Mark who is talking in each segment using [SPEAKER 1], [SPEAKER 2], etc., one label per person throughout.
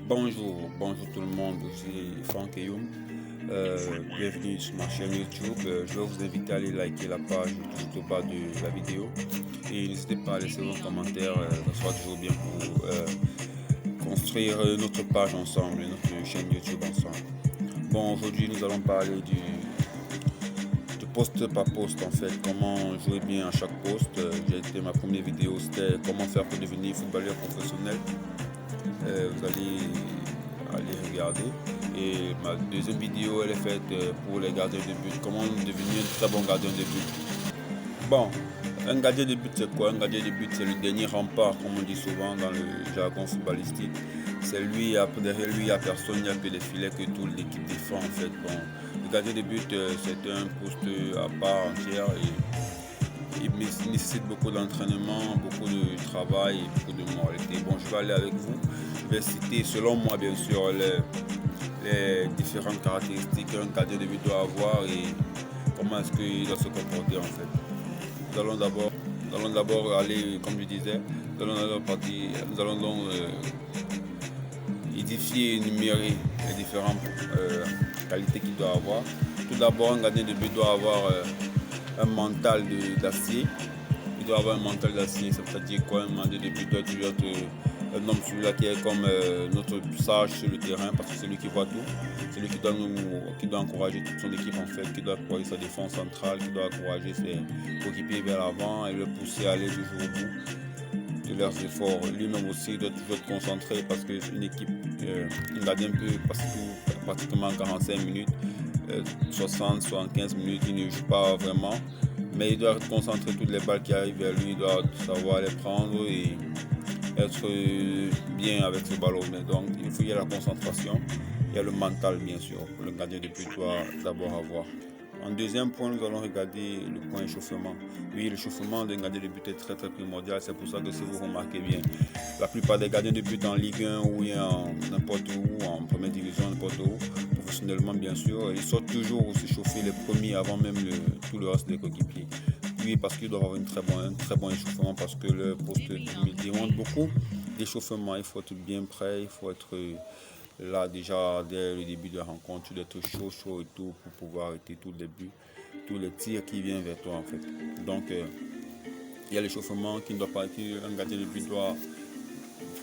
[SPEAKER 1] Bonjour tout le monde, je suis Franck Eyoum. Bienvenue sur ma chaîne YouTube. Je vais vous inviter à aller liker la page tout au bas de la vidéo. Et n'hésitez pas à laisser vos commentaires, ça sera toujours bien pour construire notre page ensemble, notre chaîne YouTube ensemble. Bon, aujourd'hui nous allons parler de poste par poste en fait, comment jouer bien à chaque poste. Ma première vidéo, c'était comment faire pour devenir footballeur professionnel. Vous allez aller regarder. Et ma deuxième vidéo, elle est faite pour les gardiens de but. Comment devenir un très bon gardien de but. Bon, un gardien de but, c'est quoi? Un gardien de but, c'est le dernier rempart, comme on dit souvent dans le jargon footballistique. C'est lui, derrière lui, il n'y a personne, il n'y a que les filets que toute l'équipe défend en fait. Bon, le gardien de but, c'est un poste à part entière et il nécessite beaucoup d'entraînement, beaucoup de travail et beaucoup de moralité. Bon, je vais aller avec vous. Je vais citer, selon moi, bien sûr, les différentes caractéristiques qu'un gardien de but doit avoir et comment est-ce qu'il doit se comporter en fait. Nous allons d'abord aller, comme je disais, nous allons donc édifier et énumérer les différentes qualités qu'il doit avoir. Tout d'abord, un gardien de but doit avoir un mental d'acier. Il doit avoir un mental d'acier, c'est-à-dire quoi? Un gardien de but doit toujours être un homme celui-là qui est comme notre sage sur le terrain, parce que c'est lui qui voit tout. C'est lui qui doit encourager toute son équipe en fait, qui doit encourager sa défense centrale, qui doit encourager ses coéquipiers vers l'avant et le pousser à aller toujours au bout de leurs efforts. Lui-même aussi doit toujours être concentré parce qu'une équipe, un gardien peut passer pratiquement 45 minutes, 60-75 minutes, il ne joue pas vraiment. Mais il doit être concentré, toutes les balles qui arrivent vers lui, il doit savoir les prendre et être bien avec ce ballon. Mais donc il y a la concentration, il y a le mental bien sûr, le gardien de but doit d'abord avoir. En deuxième point, nous allons regarder le point échauffement. Oui, l'échauffement d'un gardien de but est très primordial. C'est pour ça que si vous remarquez bien, la plupart des gardiens de but en Ligue 1 ou n'importe où, en première division, n'importe où, professionnellement bien sûr, ils sortent toujours s'échauffer les premiers avant même tout le reste des coéquipiers. Oui, parce qu'il doit avoir un très bon échauffement parce que le poste demande beaucoup d'échauffement. Il faut être bien prêt, il faut être là déjà dès le début de la rencontre, d'être chaud et tout pour pouvoir arrêter tout le début, tous les tirs qui viennent vers toi en fait. Donc il y a l'échauffement qui ne doit pas, un gardien de but doit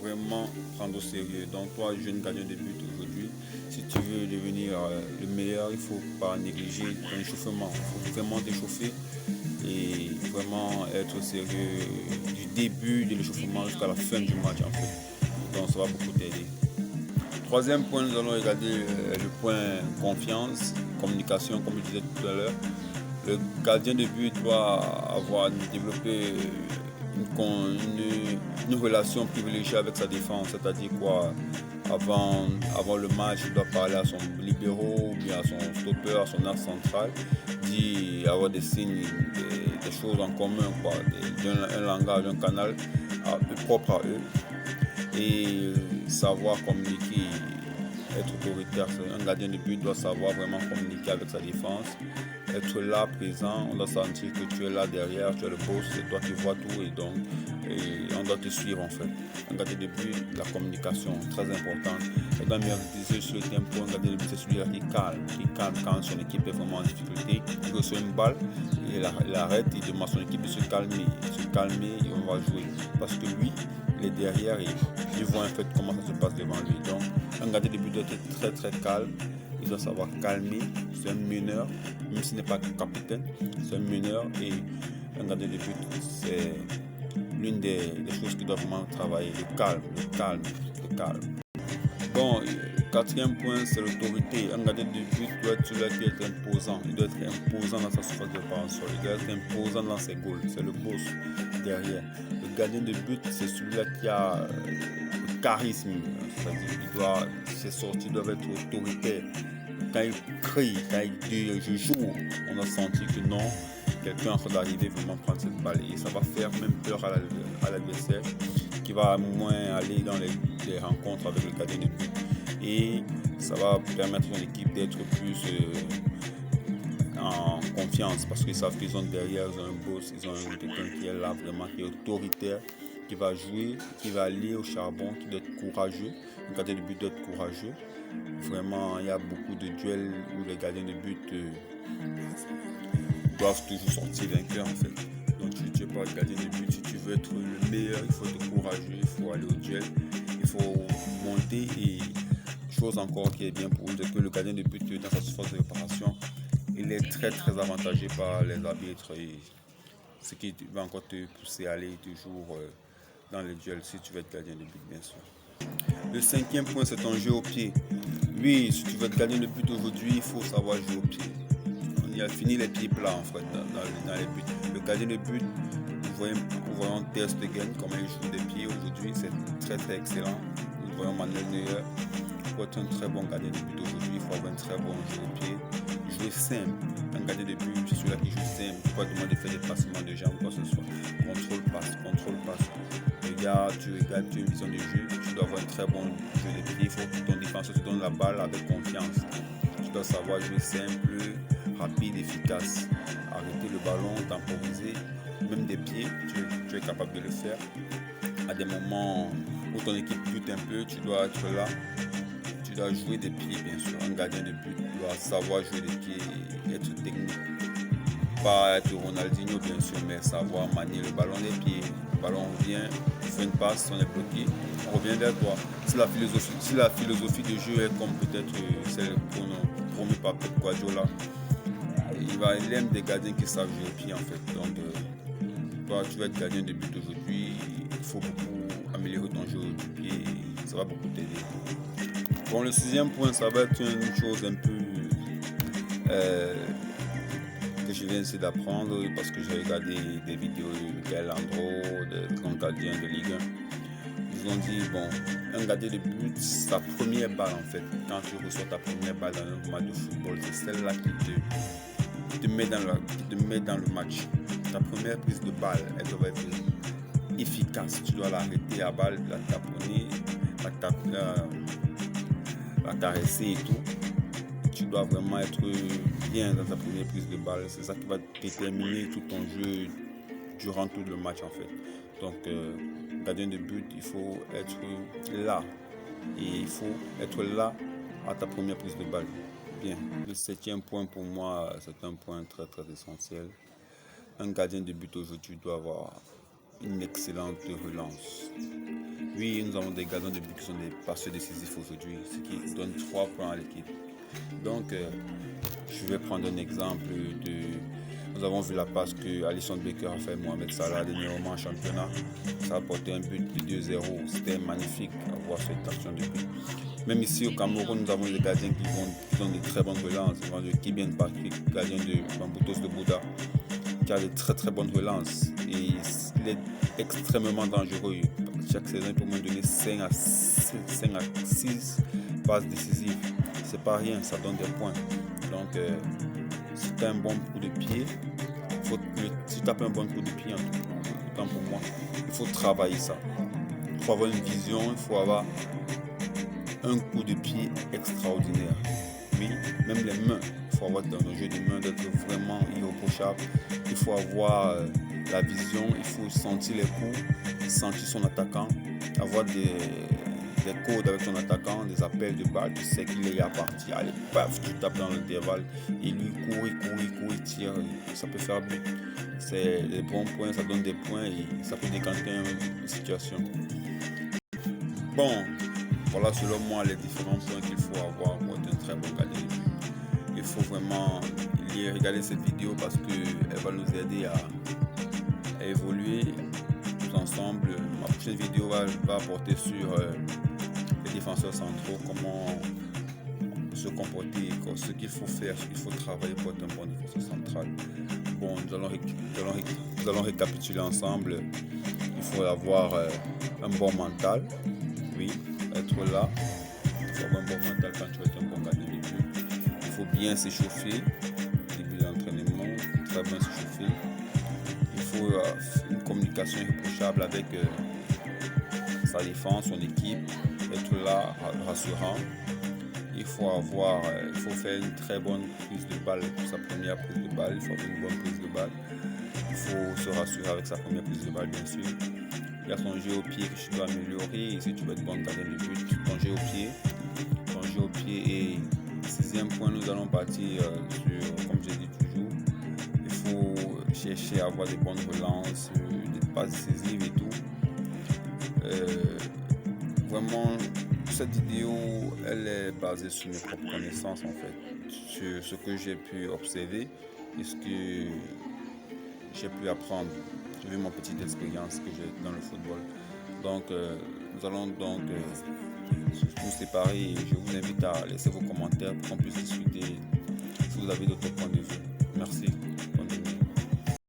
[SPEAKER 1] vraiment prendre au sérieux. Donc toi, jeune gardien de but aujourd'hui, si tu veux devenir le meilleur, il ne faut pas négliger ton échauffement. Il faut vraiment t'échauffer et vraiment être sérieux du début de l'échauffement jusqu'à la fin du match en fait. Donc ça va beaucoup t'aider. Troisième point, nous allons regarder le point confiance, communication, comme je disais tout à l'heure. Le gardien de but doit avoir développé une relation privilégiée avec sa défense, c'est-à-dire quoi? Avant le match, il doit parler à son libéraux, ou bien à son stopper, à son axe central, avoir des signes, des choses en commun, quoi, un langage, un canal propre à eux et savoir communiquer, être autoritaire. Un gardien de but doit savoir vraiment communiquer avec sa défense, être là, présent. On doit sentir que tu es là derrière, tu es le boss, c'est toi qui vois tout et donc on doit te suivre en fait. Un gardien de but, la communication, très importante. Et dans mes activités sur le tempo, un gardien de but, c'est celui-là qui calme quand son équipe est vraiment en difficulté. Il reçoit une balle, il arrête, il demande à son équipe de se calmer et on va jouer. Parce que lui, il est derrière et il voit en fait comment ça se passe devant lui. Donc, un gardien de but doit être très calme. Il doit savoir calmer. C'est un meneur, même s'il n'est pas capitaine. C'est un meneur et un gardien de but, c'est l'une des choses qu'il doit vraiment travailler. Le calme. Bon, quatrième point, c'est l'autorité. Un gardien de but doit être celui qui est imposant. Il doit être imposant dans sa surface de réparation. Il doit être imposant dans ses goals. C'est le boss derrière. Le gardien de but, c'est celui-là qui a le charisme. C'est-à-dire ses sorties doivent être autoritaires. Quand il crie, quand il dit je joue, on a senti que non, quelqu'un est en train d'arriver vraiment prendre cette balle. Et ça va faire même peur à l'adversaire qui va moins aller dans les rencontres avec le gardien de but. Et ça va permettre à son équipe d'être plus en confiance parce qu'ils savent qu'ils ont derrière, ils ont un boss, ils ont quelqu'un qui est là vraiment, qui est autoritaire, qui va jouer, qui va aller au charbon, qui doit être courageux. un gardien de but doit être courageux. Vraiment, il y a beaucoup de duels où les gardiens de but doivent toujours sortir vainqueurs en fait. Donc tu n'es pas gardien de but, si tu veux être le meilleur, il faut être courageux, il faut aller au duel, il faut monter. Et chose encore qui est bien pour vous, c'est que le gardien de but dans sa surface de réparation, il est très avantagé par les arbitres, et ce qui va encore te pousser à aller toujours dans les duels si tu veux être gardien de but, bien sûr. Le 5e point, c'est ton jeu au pied. Oui, si tu veux être gardien de but aujourd'hui, il faut savoir jouer au pied. On y a fini les pieds plats en fait dans les buts. Le gardien de but, nous voyons Ter Stegen, comment il joue des pieds aujourd'hui, c'est très excellent. Nous voyons Manuel Neuer. Pour être un très bon gardien de but aujourd'hui, il faut avoir un très bon jeu au pied. Jouer simple. Un gardien de but, c'est celui-là qui joue simple. Il ne faut pas demander de faire des passements de jambes, quoi que ce soit. Contrôle passe. Regarde, tu as une vision de jeu. Tu dois avoir un très bon jeu de pied. Il faut que ton défenseur te donne la balle avec confiance. Tu dois savoir jouer simple, rapide, efficace. Arrêter le ballon, temporiser. Même des pieds, tu es capable de le faire. À des moments où ton équipe doute un peu, tu dois être là. Tu dois jouer des pieds, bien sûr. Un gardien de but doit savoir jouer des pieds et être technique. Pas être Ronaldinho, bien sûr, mais savoir manier le ballon des pieds. Le ballon revient, tu fais une passe, on est bloqué, on revient vers toi. Si la philosophie de jeu est comme peut-être celle promise par Pep Guardiola, il aime des gardiens qui savent jouer au pied, en fait. Donc, toi, tu vas être gardien de but aujourd'hui, il faut beaucoup améliorer ton jeu du pied, ça va beaucoup t'aider. Bon, le 6e point, ça va être une chose un peu que je viens essayer d'apprendre parce que j'ai regardé des vidéos de Michael Landreau, de grands gardiens de Ligue 1. Ils ont dit, bon, un gardien de but, sa première balle en fait, quand tu reçois ta première balle dans un match de football, c'est celle-là qui te met dans le match. Ta première prise de balle, elle doit être efficace. Tu dois l'arrêter à balle, la taponner, la caresser et tout. Tu dois vraiment être bien dans ta première prise de balle. C'est ça qui va déterminer tout ton jeu durant tout le match en fait. Donc, gardien de but, il faut être là. Et il faut être là à ta première prise de balle. Bien. Le 7e point pour moi, c'est un point très essentiel. Un gardien de but aujourd'hui doit avoir une excellente relance. Oui, nous avons des gardiens de but qui sont des passeurs décisifs aujourd'hui, ce qui donne 3 points à l'équipe. Donc, je vais prendre un exemple Nous avons vu la passe que Alisson Becker a fait Mohamed Salah dernièrement en championnat. Ça a apporté un but de 2-0. C'était magnifique à voir cette action de but. Même ici au Cameroun, nous avons des gardiens qui ont de très bonnes relances. Nous avons de Kylian Patrick, gardien de Bamboutos de Bouddha, qui a de très bonnes relances. Et il est extrêmement dangereux. Chaque saison, il peut me donner 5 à 6 passes décisives. C'est pas rien, ça donne des points. Donc, si tu as un bon coup de pied, si tu n'as pas un bon coup de pied, autant pour moi, il faut travailler ça. Il faut avoir une vision, il faut avoir un coup de pied extraordinaire. Oui, même les mains, il faut avoir dans le jeu des mains d'être vraiment irréprochable. Il faut avoir la vision, il faut sentir les coups, sentir son attaquant, avoir des codes avec ton attaquant, des appels de balle, tu sais qu'il est à partir. Allez, paf, tu tapes dans l'intervalle et lui court, il tire, ça peut faire but. C'est des bons points, ça donne des points et ça peut décanter une situation. Bon, voilà selon moi les différents points qu'il faut avoir pour être un très bon gardien de but. Il faut vraiment regarder cette vidéo parce qu'elle va nous aider à évoluer tous ensemble. Ma prochaine vidéo va porter sur les défenseurs centraux, comment se comporter, ce qu'il faut faire, ce qu'il faut travailler pour être un bon défenseur central. Bon, nous allons récapituler ensemble. Il faut avoir un bon mental, oui, être là. Il faut avoir un bon mental quand tu vas être un bon gardien de but. Il faut bien s'échauffer, début d'entraînement, très bien s'échauffer. Il faut une communication irréprochable avec sa défense, son équipe, être là, rassurant. Il faut faire une très bonne prise de balle pour sa première prise de balle. Il faut avoir une bonne prise de balle. Il faut se rassurer avec sa première prise de balle, bien sûr. il y a son jeu au pied que tu dois améliorer. Et si tu veux être bon gardien de but, ton jeu au pied. Et sixième point, nous allons partir sur, comme je dis toujours, il faut chercher à avoir des bonnes relances, des passes décisives et tout. Vraiment, cette vidéo, elle est basée sur mes propres connaissances en fait, sur ce que j'ai pu observer et ce que j'ai pu apprendre. J'ai vu mon petite expérience que j'ai dans le football. Donc, nous allons donc nous séparer et je vous invite à laisser vos commentaires pour qu'on puisse discuter si vous avez d'autres points de vue. Merci. Bonne journée.